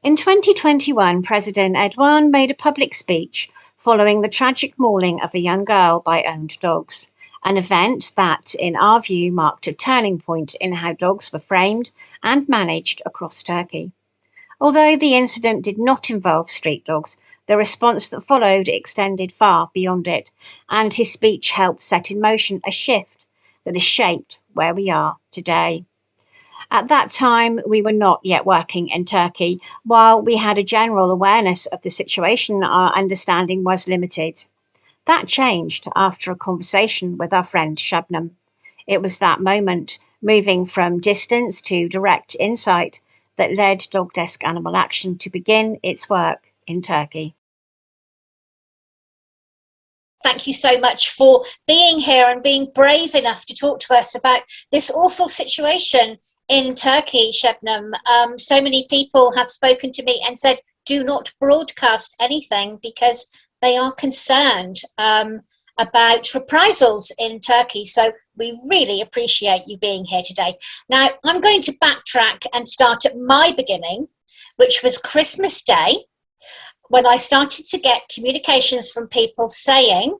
In 2021, President Erdoğan made a public speech following the tragic mauling of a young girl by owned dogs, an event that, in our view, marked a turning point in how dogs were framed and managed across Turkey. Although the incident did not involve street dogs, the response that followed extended far beyond it, and his speech helped set in motion a shift that has shaped where we are today. At that time, we were not yet working in Turkey. While we had a general awareness of the situation, our understanding was limited. That changed after a conversation with our friend Shabnam. It was that moment, moving from distance to direct insight, that led Dog Desk Animal Action to begin its work in Turkey. Thank you so much for being here and being brave enough to talk to us about this awful situation in Turkey, Shabnam. So many people have spoken to me and said, do not broadcast anything because they are concerned about reprisals in Turkey. So we really appreciate you being here today. Now, I'm going to backtrack and start at my beginning, which was Christmas Day, when I started to get communications from people saying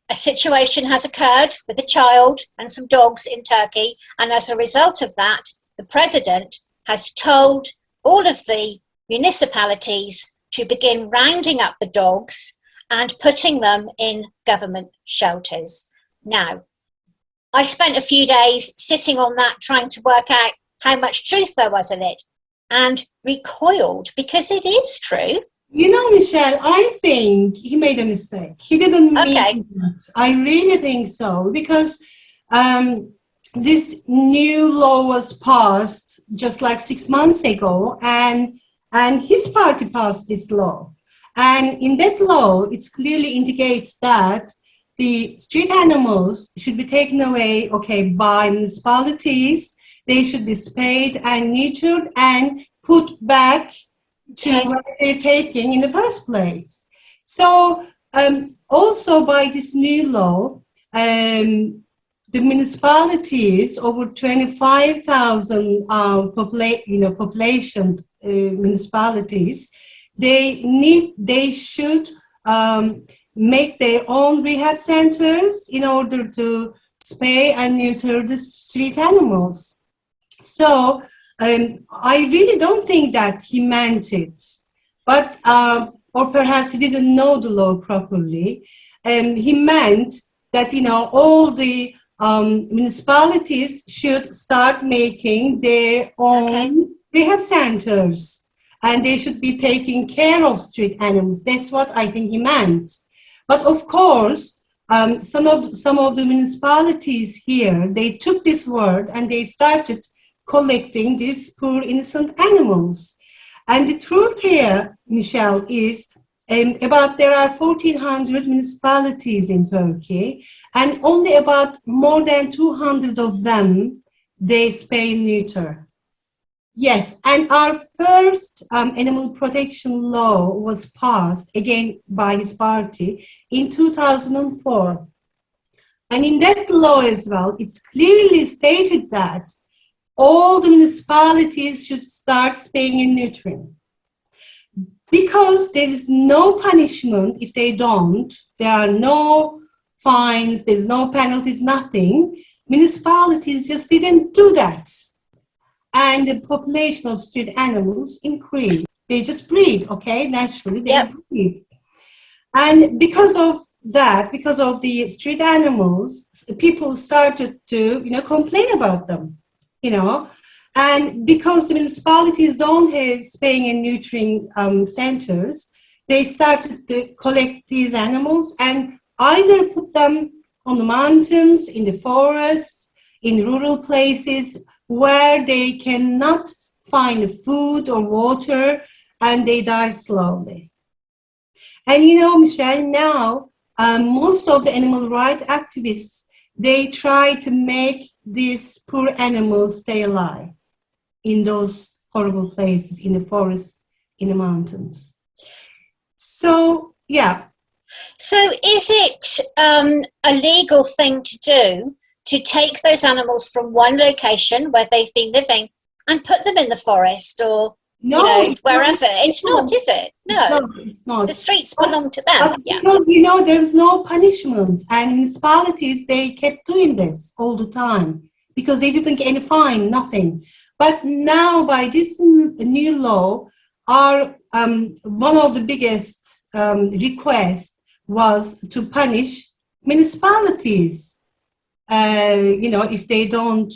a situation has occurred with a child and some dogs in Turkey, and as a result of that, the president has told all of the municipalities to begin rounding up the dogs and putting them in government shelters. Now, I spent a few days sitting on that, trying to work out how much truth there was in it, and recoiled because it is true. You know, Michelle, I think he made a mistake. He didn't mean that. I really think so, because this new law was passed just like 6 months ago, and his party passed this law. And in that law, it clearly indicates that the street animals should be taken away, by municipalities. They should be spayed and neutered and put back to what they're taking in the first place. So also by this new law, the municipalities, over 25,000 population municipalities, they should make their own rehab centers in order to spay and neuter the street animals. So I really don't think that he meant it, but or perhaps he didn't know the law properly. He meant that all the municipalities should start making their own rehab centers, and they should be taking care of street animals. That's what I think he meant. But of course, some of the municipalities here, they took this word and they started collecting these poor innocent animals. And the truth here, Michelle, is there are 1,400 municipalities in Turkey, and only about more than 200 of them, they spay and neuter. Yes, and our first animal protection law was passed, again, by his party in 2004. And in that law as well, it's clearly stated that all the municipalities should start spaying and neutering. Because there is no punishment if they don't, there are no fines, there's no penalties, nothing. Municipalities just didn't do that. And the population of street animals increased. They just breed, naturally, they breed. And because of that, because of the street animals, people started to, complain about them, and because the municipalities don't have spaying and neutering centers, they started to collect these animals and either put them on the mountains, in the forests, in rural places where they cannot find food or water, and they die slowly. And Michelle, now most of the animal rights activists, they try to make these poor animals stay alive in those horrible places, in the forests, in the mountains. So, yeah. So is it a legal thing to do to take those animals from one location where they've been living and put them in the forest or No, it's wherever. not. It's not, is it? No. It's not. The streets belong to them. But Yeah. because, there's no punishment, and municipalities, they kept doing this all the time because they didn't get any fine, nothing. But now, by this new law, our one of the biggest requests was to punish municipalities. If they don't,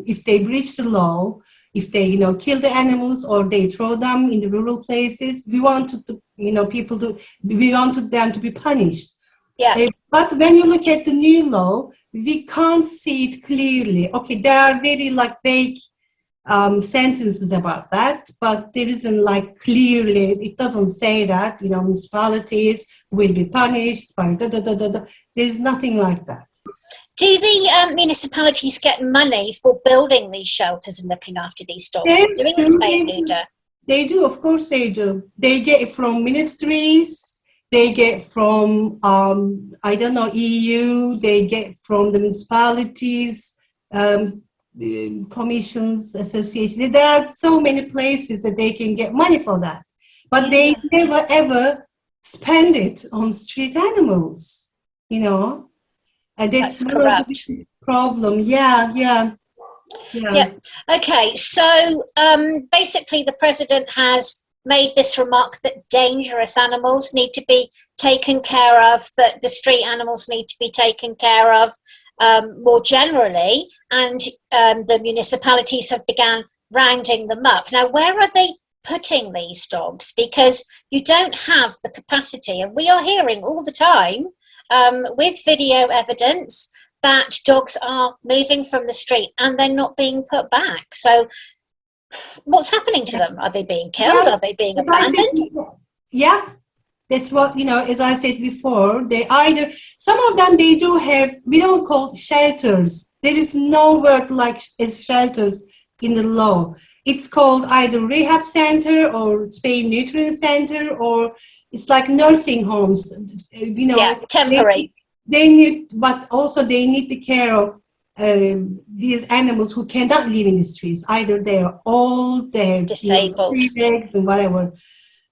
if they breach the law, if they, kill the animals or they throw them in the rural places, we wanted to, we wanted them to be punished. Yeah. But when you look at the new law, we can't see it clearly. Okay, there are very vague sentences about that, but there isn't clearly, it doesn't say that, municipalities will be punished by There's nothing like that. Do the municipalities get money for building these shelters and looking after these dogs and doing the spay and neuter? They do, of course they do. They get it from ministries, they get from, EU, they get from the municipalities, commissions, associations. There are so many places that they can get money for that. But they never, ever spend it on street animals, And that's corrupt. Problem. Yeah. Okay, so basically the president has made this remark that dangerous animals need to be taken care of, that the street animals need to be taken care of more generally, and the municipalities have begun rounding them up. Now, where are they putting these dogs? Because you don't have the capacity, and we are hearing all the time with video evidence that dogs are moving from the street and they're not being put back. So what's happening to them? Are they being killed? Are they being abandoned? Yeah, that's what, as I said before, they either, some of them, they do have, we don't call shelters. There is no word as shelters in the law. It's called either rehab center or spay and neutering center, or it's like nursing homes. Temporary. They need, but also they need the care of these animals who cannot live in the streets. Either they are old, they're disabled, 3 legs and whatever.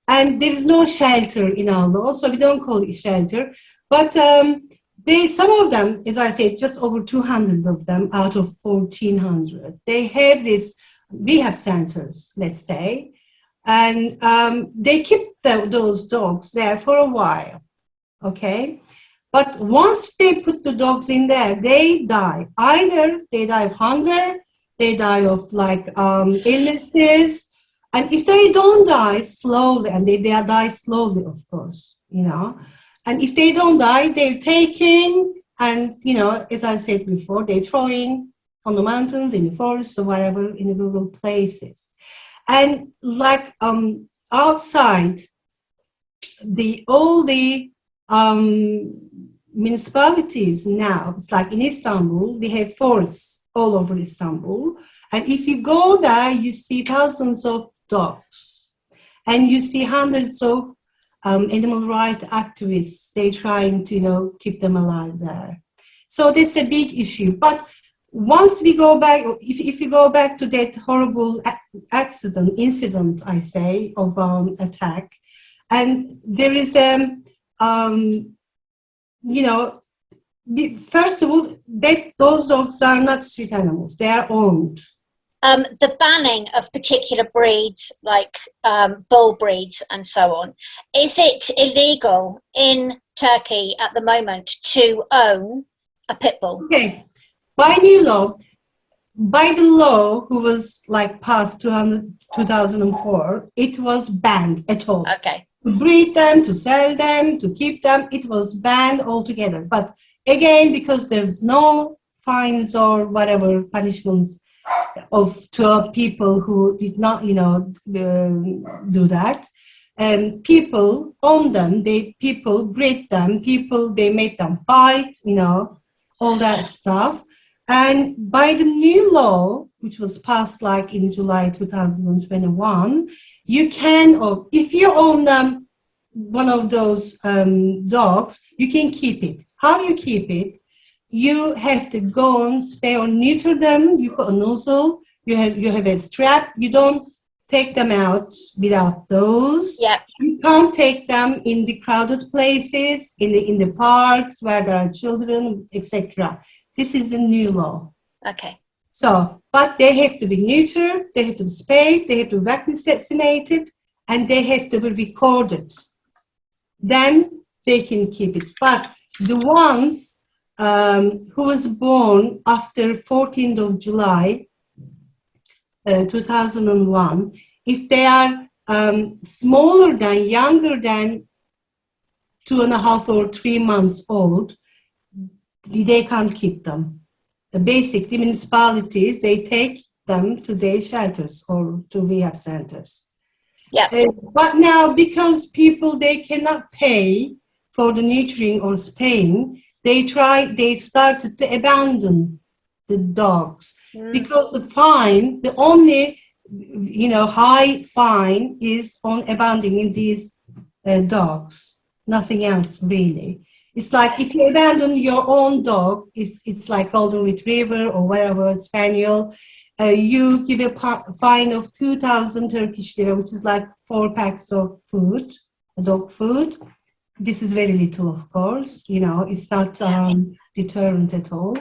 And there is no shelter in our law, so we don't call it shelter. But some of them, as I said, just over 200 of them out of 1,400, they have these rehab centers, let's say, and they keep those dogs there for a while, okay? But once they put the dogs in there, they die. Either they die of hunger, they die of illnesses, and if they don't die slowly, and they die slowly, of course, and if they don't die, they're taken, and, as I said before, they're throwing on the mountains, in the forests, or whatever, in the rural places. And outside, all the municipalities now, it's like in Istanbul, we have forests all over Istanbul. And if you go there, you see thousands of dogs. And you see hundreds of animal rights activists. They're trying to, keep them alive there. So that's a big issue. But once we go back, if you go back to that horrible incident, I say, of attack, and there is first of all, those dogs are not street animals; they are owned. The banning of particular breeds, like bull breeds and so on, is it illegal in Turkey at the moment to own a pit bull? Okay. By new law, by the law who was passed 2004, it was banned at all. Okay. To breed them, to sell them, to keep them, it was banned altogether. But again, because there's no fines or whatever punishments to people who did not, do that, people own them, people breed them, they made them fight, all that stuff. And by the new law, which was passed in July 2021, you can, or if you own one of those dogs, you can keep it. How do you keep it? You have to go and spay or neuter them. You put a nozzle. You have a strap. You don't take them out without those. Yeah. You can't take them in the crowded places, in the parks where there are children, etc. This is the new law. Okay. So, but they have to be neutered, they have to be spayed, they have to be vaccinated, and they have to be recorded. Then they can keep it. But the ones who was born after 14th of July 2001, if they are smaller than, younger than 2.5 or 3 months old, they can't keep them. Basically, municipalities, they take them to their shelters or to rehab centers. Yeah. But now, because people, they cannot pay for the neutering or spaying, they started to abandon the dogs because the fine, the only, high fine is on abandoning these dogs, nothing else really. It's like if you abandon your own dog, it's like golden retriever or whatever, spaniel, you give a fine of 2,000 Turkish lira, which is like 4 packs of food, dog food. This is very little, of course, it's not deterrent at all.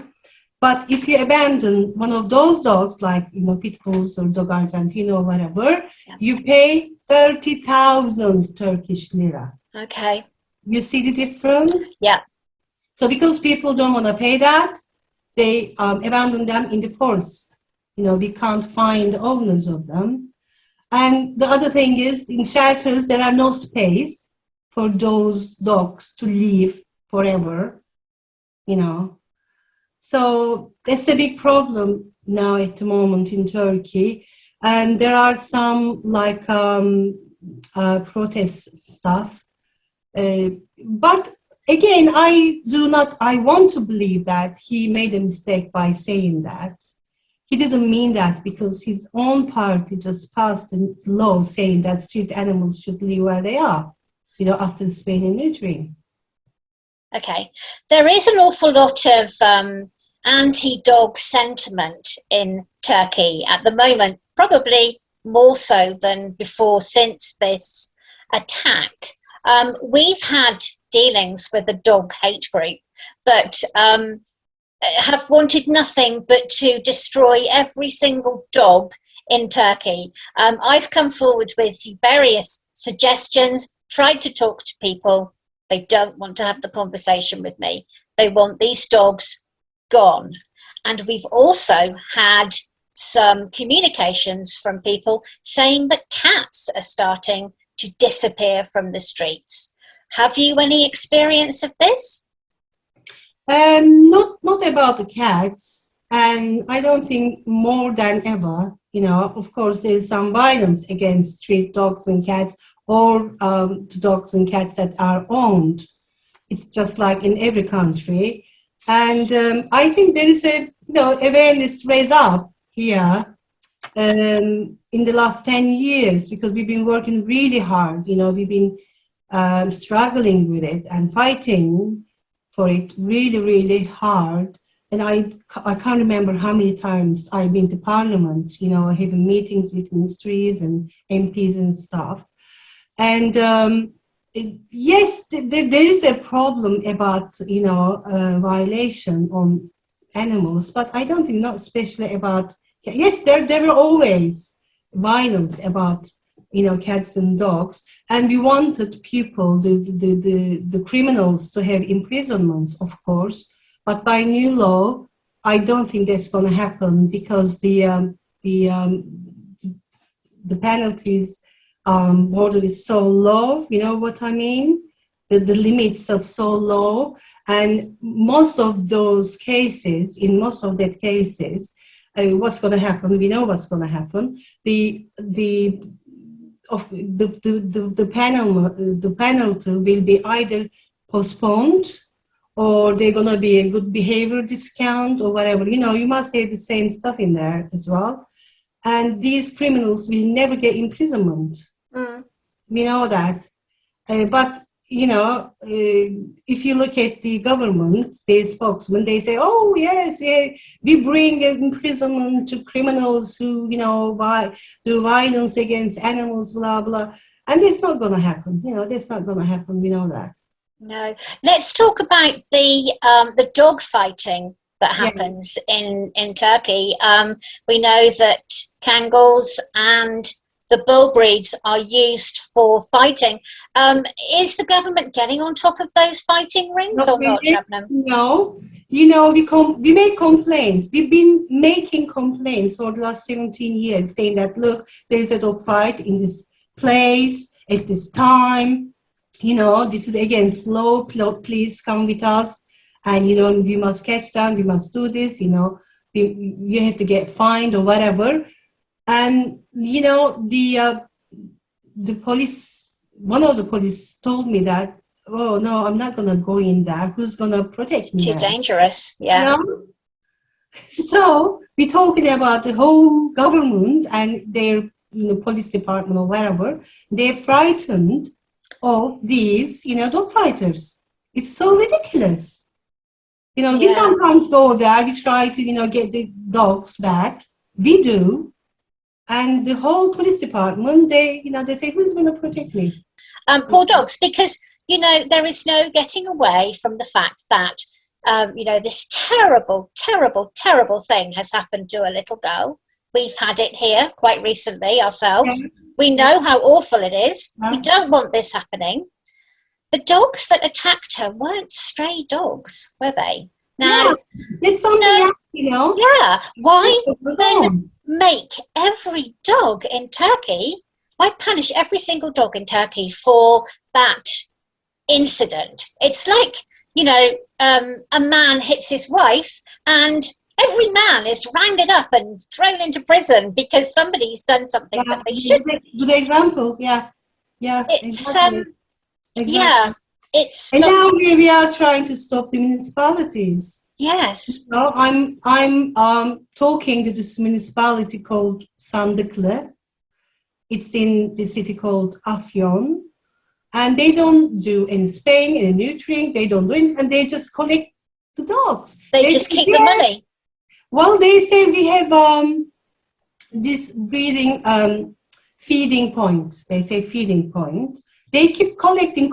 But if you abandon one of those dogs, like, pit bulls or dog Argentino or whatever, you pay 30,000 Turkish lira. Okay. You see the difference? Yeah. So because people don't want to pay that, they abandon them in the forest. We can't find the owners of them. And the other thing is, in shelters, there are no space for those dogs to live forever, So that's a big problem now at the moment in Turkey. And there are some protest stuff. But again, I want to believe that he made a mistake by saying that. He didn't mean that, because his own party just passed a law saying that street animals should live where they are, after spaying and neutering. Okay. There is an awful lot of anti-dog sentiment in Turkey at the moment, probably more so than before since this attack. We've had dealings with a dog hate group that have wanted nothing but to destroy every single dog in Turkey. I've come forward with various suggestions, tried to talk to people. They don't want to have the conversation with me. They want these dogs gone. And we've also had some communications from people saying that cats are starting to disappear from the streets. Have you any experience of this? Not about the cats, and I don't think more than ever. Of course, there's some violence against street dogs and cats, or the dogs and cats that are owned. It's just like in every country, and I think there is a awareness raised up here in the last 10 years, because we've been working really hard. We've been struggling with it and fighting for it really, really hard. And I can't remember how many times I've been to Parliament, having meetings with ministries and MPs and stuff. And yes, there is a problem about, violation on animals, but I don't think, not especially about, yes, there were always violence about, cats and dogs, and we wanted people, the criminals, to have imprisonment, of course, but by new law, I don't think that's going to happen, because the penalties border is so low. You know what I mean? The limits are so low, and most of those cases, what's going to happen? We know what's going to happen. The penalty will be either postponed, or they're going to be a good behavior discount or whatever. You must have the same stuff in there as well. And these criminals will never get imprisonment. We know that. But you know, if you look at the government, their spokesman, they say, oh, yes, yeah, we bring imprisonment to criminals who, you know, do violence against animals, blah, blah. And it's not going to happen. You know, that's not going to happen. We know that. No. Let's talk about the dog fighting that Yeah. happens in Turkey. We know that Kangals and the bull breeds are used for fighting. Is the government getting on top of those fighting rings Not or not, really. Shabnam? No. You know, we make complaints. We've been making complaints for the last 17 years, saying that, look, there's a dog fight in this place at this time. You know, this is against law. Please come with us. And, you know, we must catch them. We must do this. You know, you have to get fined or whatever. And, you know, the police, one of the police told me that, oh, no, I'm not going to go in there. Who's going to protect me? Too dangerous. Yeah. You know? So we're talking about the whole government and their, you know, police department or wherever. They're frightened of these, you know, dog fighters. It's so ridiculous. You know, we Yeah. sometimes go there, we try to, you know, get the dogs back. We do. And the whole police department, they, you know, they say, who's going to protect me? Poor dogs, because, you know, there is no getting away from the fact that, you know, this terrible, terrible, terrible thing has happened to a little girl. We've had it here quite recently ourselves. Yeah. We know how awful it is. Yeah. We don't want this happening. The dogs that attacked her weren't stray dogs, were they? Now, Yeah, it's something else, you know. yeah, why What's then wrong? make every dog in Turkey, why punish every single dog in Turkey for that incident? It's like, you know, a man hits his wife and every man is rounded up and thrown into prison because somebody's done something Yeah, that they shouldn't. good example. Yeah, yeah, It's exactly. yeah, it's And not. now we are trying to stop the municipalities. Yes, So I'm talking to this municipality called Sandıklı. It's in the city called Afyon, and they don't do any spaying, any neutering. They don't do it, and they just collect the dogs. they just say, keep the "Yeah." money. Well, they say we have this breeding feeding point. They say feeding point. They keep collecting,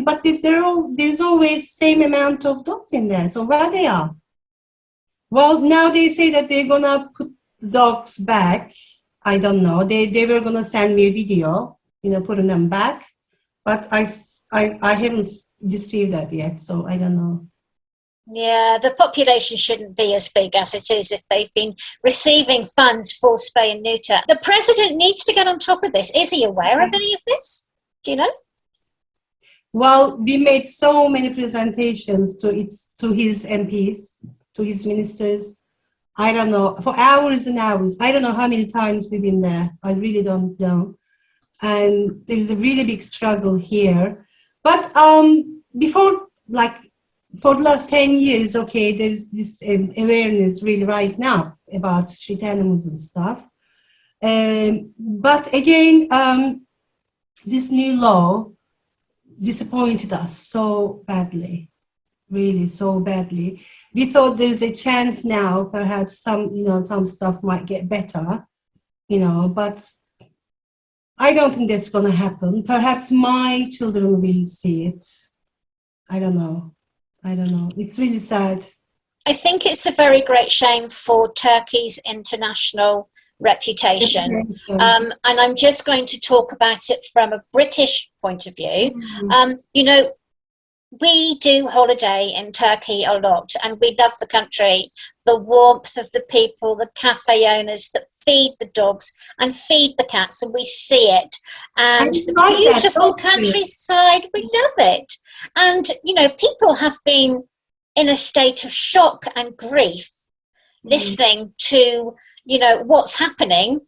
but there's always same amount of dogs in there. So where they are? Well, now they say that they're gonna put dogs back. I don't know. They were gonna send me a video, you know, putting them back, but I haven't received that yet, so I don't know. Yeah, the population shouldn't be as big as it is if they've been receiving funds for spay and neuter. The president needs to get on top of this. Is he aware of any of this? Do you know? Well, we made so many presentations to his MPs, to his ministers. I don't know, for hours and hours. I don't know how many times we've been there. I really don't know. And there's a really big struggle here. But before, like, for the last 10 years, okay, there's this awareness really rise now about street animals and stuff. But again, this new law disappointed us so badly, really so badly. We thought there's a chance now, perhaps some stuff might get better, but I don't think that's going to happen. Perhaps my children will see it. I don't know. It's really sad. I think it's a very great shame for Turkey's international reputation. And I'm just going to talk about it from a British point of view. We do holiday in Turkey a lot, and we love the country, the warmth of the people, the cafe owners that feed the dogs and feed the cats, and we see it. And the beautiful countryside, we love it. And, people have been in a state of shock and grief listening to, what's happening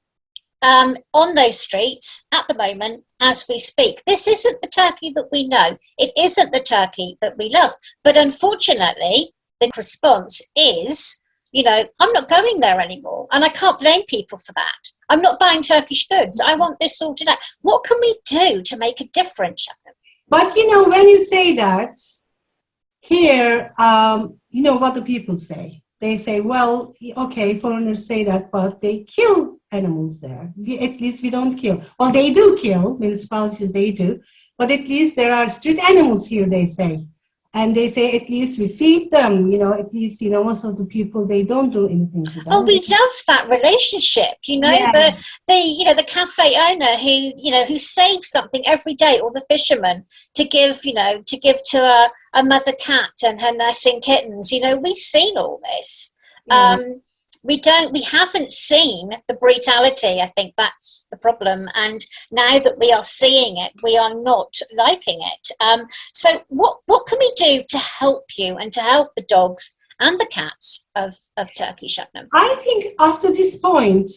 on those streets at the moment as we speak. This isn't the Turkey that we know. It isn't the Turkey that we love. But unfortunately, the response is, I'm not going there anymore. And I can't blame people for that. I'm not buying Turkish goods. I want this sorted out. What can we do to make a difference? But when you say that, here, what do people say? They say, well, okay, foreigners say that, but they kill animals there. At least we don't kill. Well, they do kill, municipalities, they do, but at least there are street animals here, they say. And they say, at least we feed them, at least, most of the people, they don't do anything to them. Oh, we love that relationship. Yeah. The cafe owner who saves something every day, or the fisherman to give to a mother cat and her nursing kittens. We've seen all this. Yeah. We haven't seen the brutality. I think that's the problem. And now that we are seeing it, we are not liking it. So what can we do to help you and to help the dogs and the cats of Turkey, Shabnam? I think after this point,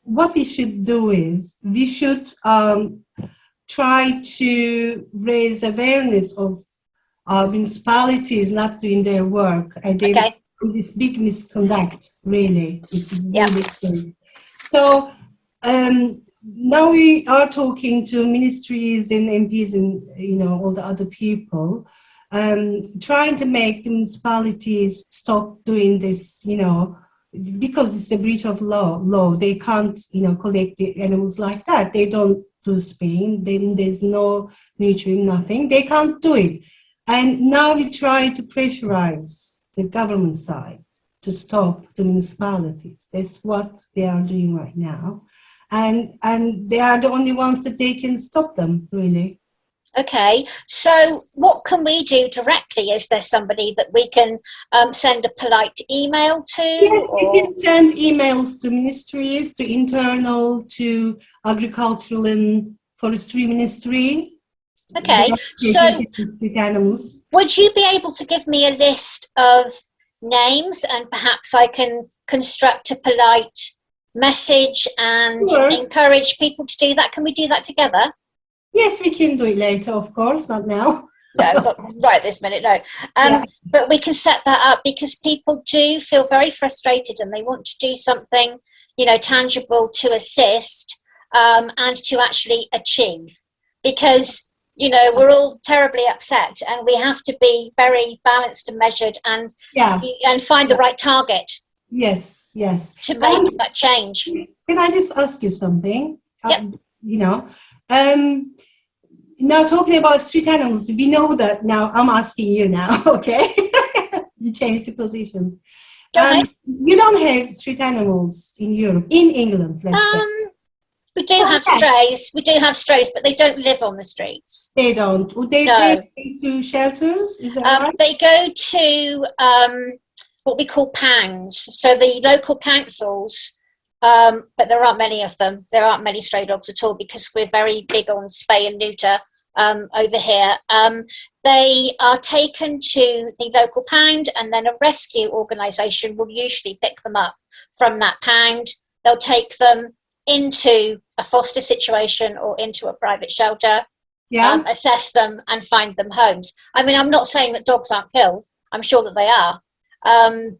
what we should do is we should try to raise awareness of municipalities not doing their work. And Okay. This big misconduct, really. It's really big. So now we are talking to ministries and MPs and all the other people, trying to make the municipalities stop doing this, because it's a breach of law. They can't, collect the animals like that. They don't do spaying. Then there's no neutering, nothing. They can't do it. And now we try to pressurize the government side to stop the municipalities. That's what they are doing right now. And they are the only ones that they can stop them, really. Okay, so what can we do directly? Is there somebody that we can send a polite email to? Yes, you can send emails to ministries, to internal, to agricultural and forestry ministry. Okay, so animals. Would you be able to give me a list of names, and perhaps I can construct a polite message and encourage people to do that? Can we do that together? Yes, we can do it later, of course, not now. No, not right this minute, no. But we can set that up, because people do feel very frustrated and they want to do something, tangible to assist and to actually achieve. Because we're all terribly upset, and we have to be very balanced and measured and find the right target. Yes. To make that change. Can I just ask you something? Yep. Now talking about street animals, we know that now. I'm asking you now, okay? You changed the positions. Go ahead. You don't have street animals in Europe, in England, let's say. We do have strays. We do have strays, but they don't live on the streets. They don't. Would they take to shelters? Is that right? They go to what we call pangs. So the local councils, but there aren't many of them. There aren't many stray dogs at all, because we're very big on spay and neuter over here. They are taken to the local pound, and then a rescue organisation will usually pick them up from that pound. They'll take them into a foster situation or into a private shelter, assess them and find them homes. I mean, I'm not saying that dogs aren't killed. I'm sure that they are,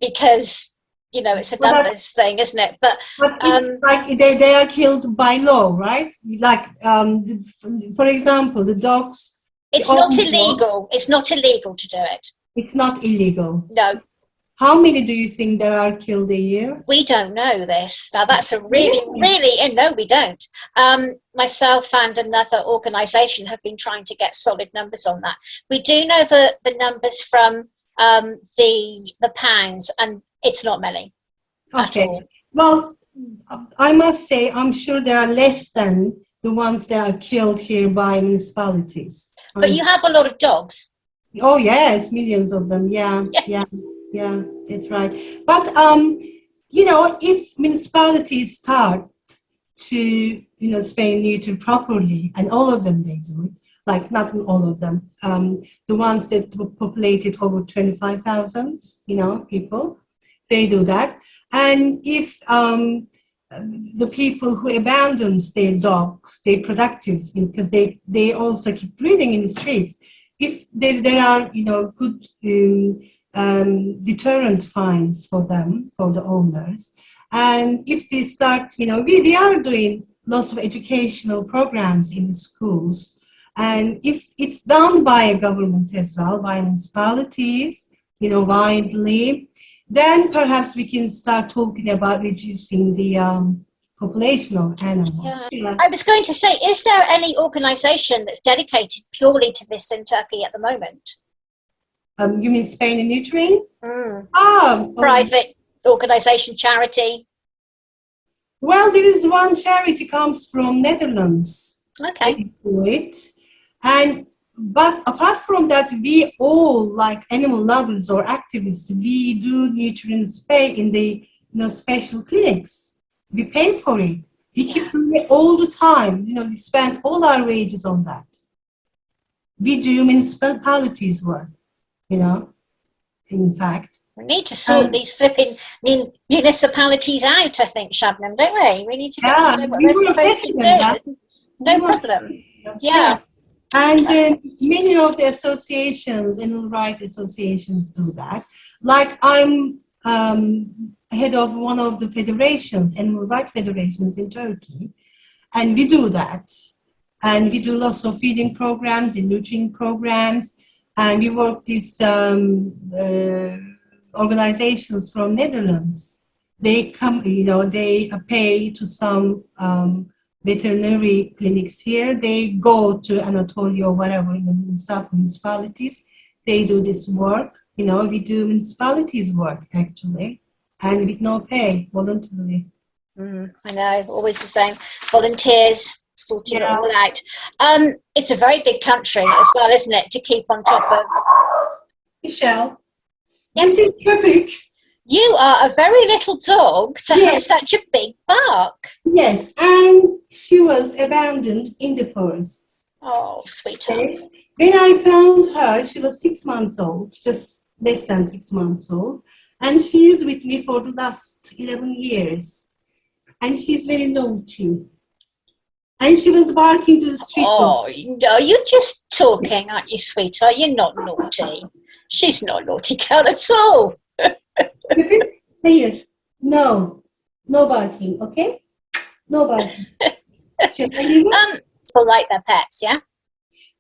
because, it's a numbers thing, isn't it? But it's like they are killed by law, right? Like, for example, the dogs... It's not illegal. It's not illegal to do it. It's not illegal? No. How many do you think there are killed a year? We don't know this. Now, that's a really, no, we don't. Myself and another organisation have been trying to get solid numbers on that. We do know the numbers from the pounds, and it's not many at all. Well, I must say, I'm sure there are less than the ones that are killed here by municipalities. But you have a lot of dogs. Oh, yes, millions of them. Yeah, that's right. But, if municipalities start to, spay and neuter properly, and all of them, they do it, like not all of them, the ones that populated over 25,000, people, they do that. And if the people who abandons their dog, they're productive, because they also keep breeding in the streets. If there are, good deterrent fines for them, for the owners, and if we start, we are doing lots of educational programs in the schools, And if it's done by a government as well, by municipalities, widely, then perhaps we can start talking about reducing the population of animals. Yeah. Yeah. I was going to say, is there any organisation that's dedicated purely to this in Turkey at the moment? You mean spaying and neutering? Mm. Private organisation, charity? Well, there is one charity comes from Netherlands. Okay. They do it. But apart from that, we all, like animal lovers or activists, we do neuter and spay in the special clinics. We pay for it. We keep doing it all the time. We spend all our wages on that. We do municipalities work, in fact. We need to sort these flipping municipalities out, I think, Shabnam, don't we? We need to get to know what they're supposed to do. No problem. Yeah. And many of the associations, animal rights associations, do that. Like I'm head of one of the federations, animal rights federations in Turkey, and we do that. And we do lots of feeding programs and nurturing programs, and we work these organizations from Netherlands. They come, they pay to some veterinary clinics here. They go to Anatolia or whatever in the municipalities. They do this work. We do municipalities work actually, and with no pay, voluntarily. I know, always the same. Volunteers sorting it all out. It's a very big country as well, isn't it, to keep on top of? Michelle, this is Köpük. You are a very little dog to have such a big bark. Yes, and she was abandoned in the forest. Oh, sweetheart. Okay. When I found her, she was 6 months old, just less than 6 months old. And she is with me for the last 11 years. And she's very naughty. And she was barking to the street. Oh, no, you're just talking, aren't you, sweetheart? You're not naughty. She's not a naughty girl at all. Here, no barking, okay? No barking. People like their pets, yeah?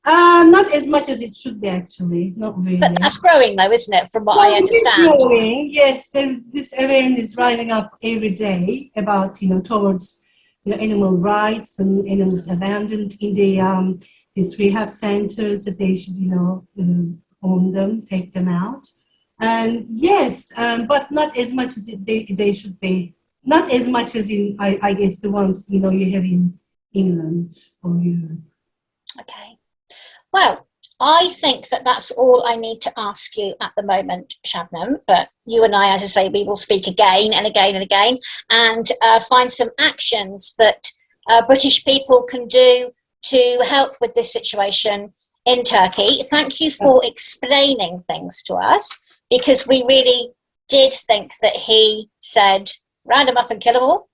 Not as much as it should be, actually. Not really. But that's growing, though, isn't it? From what I understand. It's growing. Yes, this awareness rising up every day about towards animal rights and animals abandoned in the these rehab centers, that they should own them, take them out. And yes, but not as much as they should be. Not as much as in, I guess, the ones you have in England or Europe. Okay. Well, I think that's all I need to ask you at the moment, Shabnam. But you and I, as I say, we will speak again and again and again, and find some actions that British people can do to help with this situation in Turkey. Thank you for explaining things to us, because we really did think that he said, round them up and kill them all.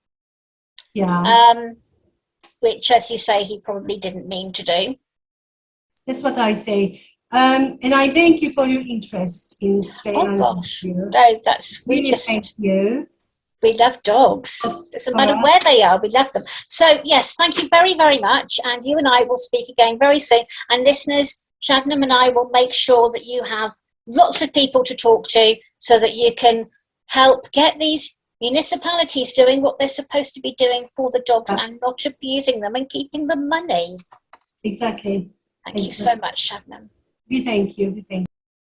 Yeah. Which, as you say, he probably didn't mean to do. That's what I say. And I thank you for your interest in Australia. Oh, gosh. No, Thank you. We love dogs. Doesn't matter where they are, we love them. So, yes, thank you very, very much. And you and I will speak again very soon. And listeners, Shabnam and I will make sure that you have lots of people to talk to so that you can help get these municipalities doing what they're supposed to be doing for the dogs and not abusing them and keeping the money. Exactly. Thank you so much, Shabnam. We thank you.